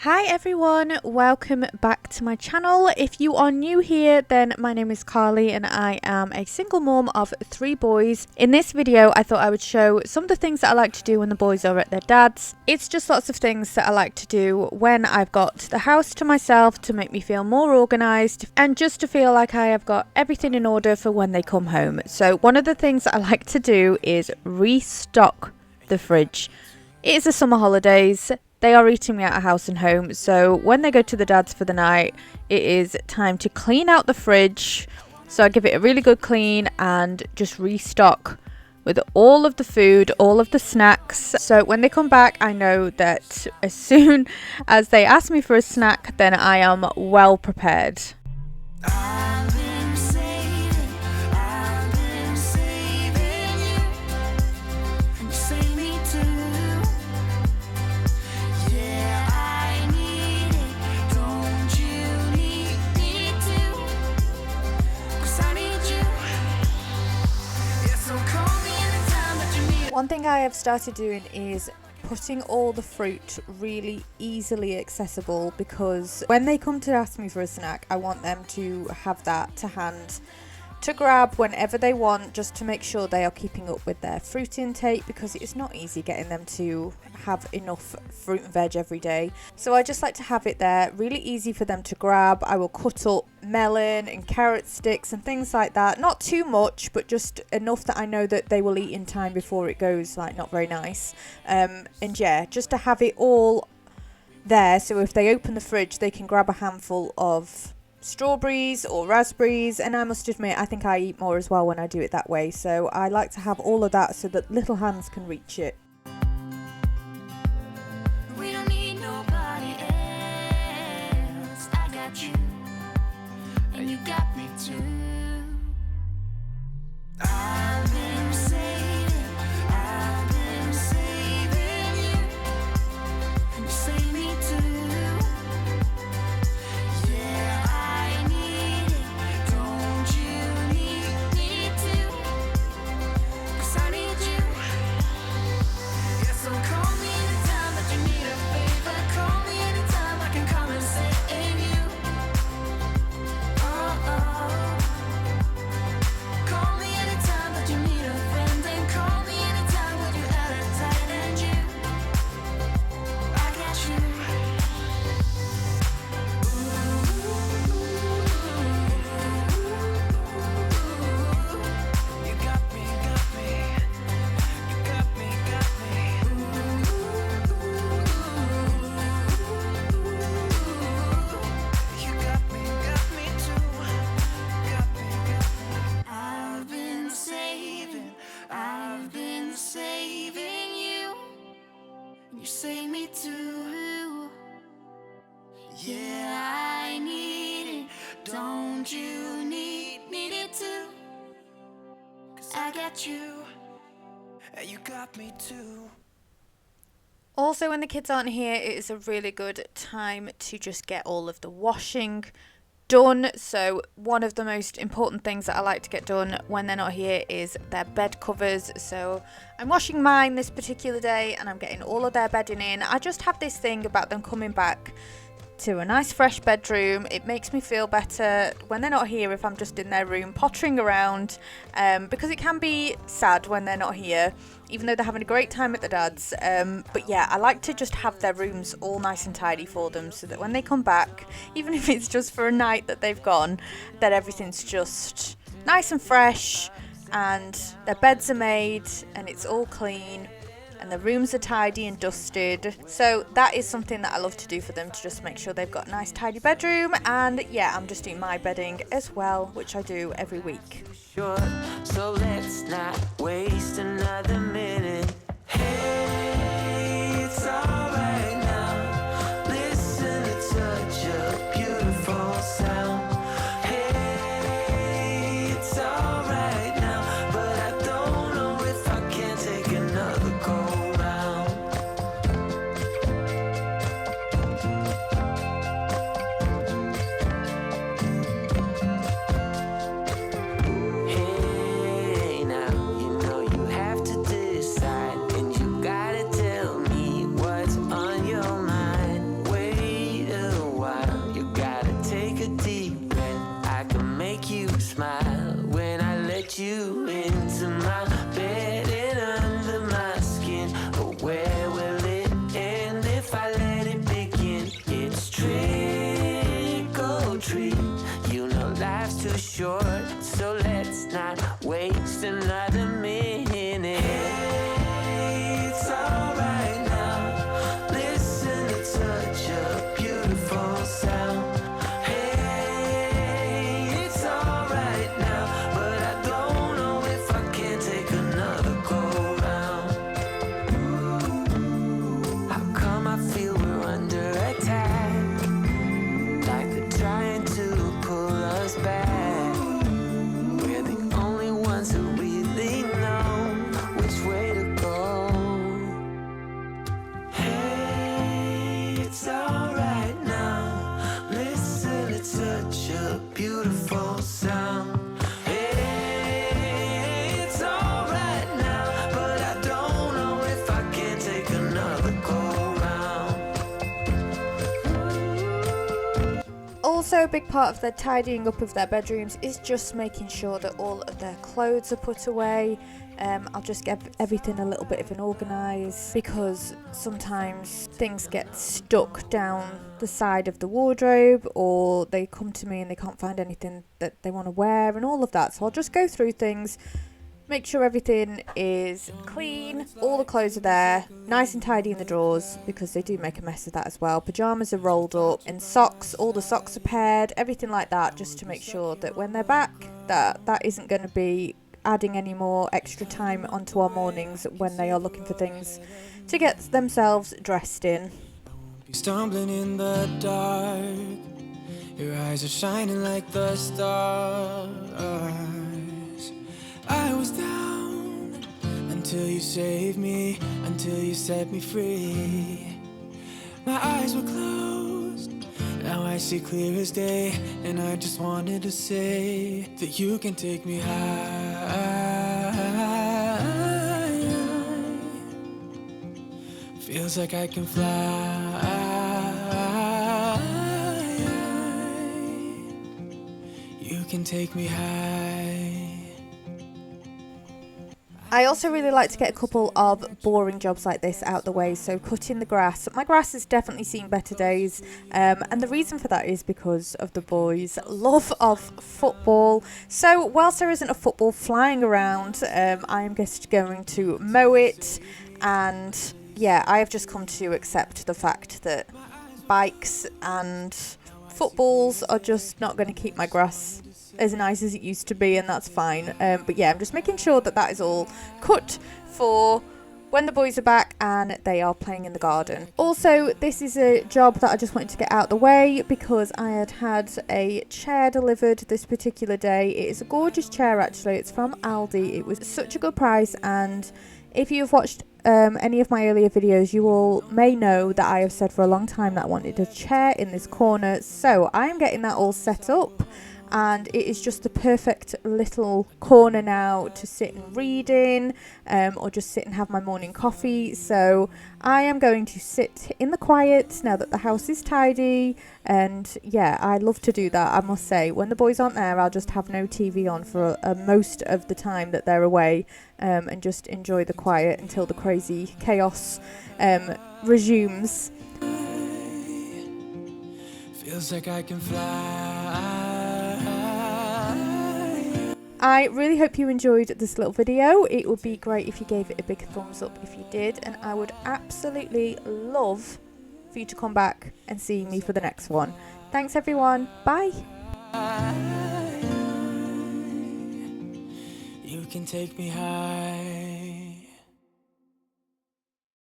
Hi everyone, welcome back to my channel. If you are new here, then my name is Carly and I am a single mom of 3 boys. In this video, I thought I would show some of the things that I like to do when the boys are at their dad's. It's just lots of things that I like to do when I've got the house to myself to make me feel more organised and just to feel like I have got everything in order for when they come home. So one of the things that I like to do is restock the fridge. It is the summer holidays. They are eating me out of house and home, so when they go to the dad's for the night, it is time to clean out the fridge. So I give it a really good clean and just restock with all of the food, all of the snacks. So when they come back, I know that as soon as they ask me for a snack, then I am well prepared. One thing I have started doing is putting all the fruit really easily accessible, because when they come to ask me for a snack, I want them to have that to hand to grab whenever they want, just to make sure they are keeping up with their fruit intake, because it's not easy getting them to have enough fruit and veg every day. So I just like to have it there, really easy for them to grab. I will cut up melon and carrot sticks and things like that, not too much, but just enough that I know that they will eat in time before it goes like not very nice. And yeah, just to have it all there, so if they open the fridge they can grab a handful of strawberries or raspberries. And I must admit, I think I eat more as well when I do it that way, so I like to have all of that so that little hands can reach it. We don't need nobody else. I got you, and you got me too. I've been saving you, and you save me too. Save me too. Yeah, I need it. Don't you need it too? 'Cause I got you, and you got me too. Also, when the kids aren't here, it is a really good time to just get all of the washing done. So one of the most important things that I like to get done when they're not here is their bed covers. So I'm washing mine this particular day and I'm getting all of their bedding in. I just have this thing about them coming back to a nice fresh bedroom. It makes me feel better when they're not here if I'm just in their room pottering around, because it can be sad when they're not here, even though they're having a great time at the dad's. But yeah, I like to just have their rooms all nice and tidy for them, so that when they come back, even if it's just for a night that they've gone, that everything's just nice and fresh and their beds are made and it's all clean and the rooms are tidy and dusted. So that is something that I love to do for them, to just make sure they've got a nice tidy bedroom. And yeah, I'm just doing my bedding as well, which I do every week. Sure, so let's not waste another minute. Hey, it's alright now. Listen to such a beautiful sound. Hey, it's alright now, but I don't know if I can take another go round. Hey, now you know you have to decide, and you got Also, a big part of their tidying up of their bedrooms is just making sure that all of their clothes are put away. I'll just get everything a little bit of an organise, because sometimes things get stuck down the side of the wardrobe, or they come to me and they can't find anything that they want to wear and all of that. So I'll just go through things, make sure everything is clean, all the clothes are there, nice and tidy in the drawers, because they do make a mess of that as well. Pyjamas are rolled up, and socks, all the socks are paired, everything like that, just to make sure that when they're back, that isn't going to be adding any more extra time onto our mornings when they are looking for things to get themselves dressed in. Stumbling in the dark, your eyes are shining like the stars. I was down until you saved me, until you set me free. My eyes were closed, now I see clear as day, and I just wanted to say that you can take me high. Feels like I can fly. You can take me high. I also really like to get a couple of boring jobs like this out the way. So cutting the grass. My grass has definitely seen better days, and the reason for that is because of the boys' love of football. So whilst there isn't a football flying around, I am just going to mow it, and yeah, I have just come to accept the fact that bikes and footballs are just not going to keep my grass as nice as it used to be, and that's fine. But yeah, I'm just making sure that that is all cut for when the boys are back and they are playing in the garden. Also, this is a job that I just wanted to get out the way, because I had a chair delivered this particular day. It is a gorgeous chair, actually. It's from Aldi. It was such a good price, and if you've watched any of my earlier videos, you all may know that I have said for a long time that I wanted a chair in this corner. So I am getting that all set up, and it is just the perfect little corner now to sit and read in, or just sit and have my morning coffee. So I am going to sit in the quiet now that the house is tidy, and yeah, I love to do that. I must say, when the boys aren't there, I'll just have no TV on for most of the time that they're away, and just enjoy the quiet until the crazy chaos resumes. Feels like I can fly. I really hope you enjoyed this little video. It would be great if you gave it a big thumbs up if you did, and I would absolutely love for you to come back and see me for the next one. Thanks everyone, bye. You can take me high.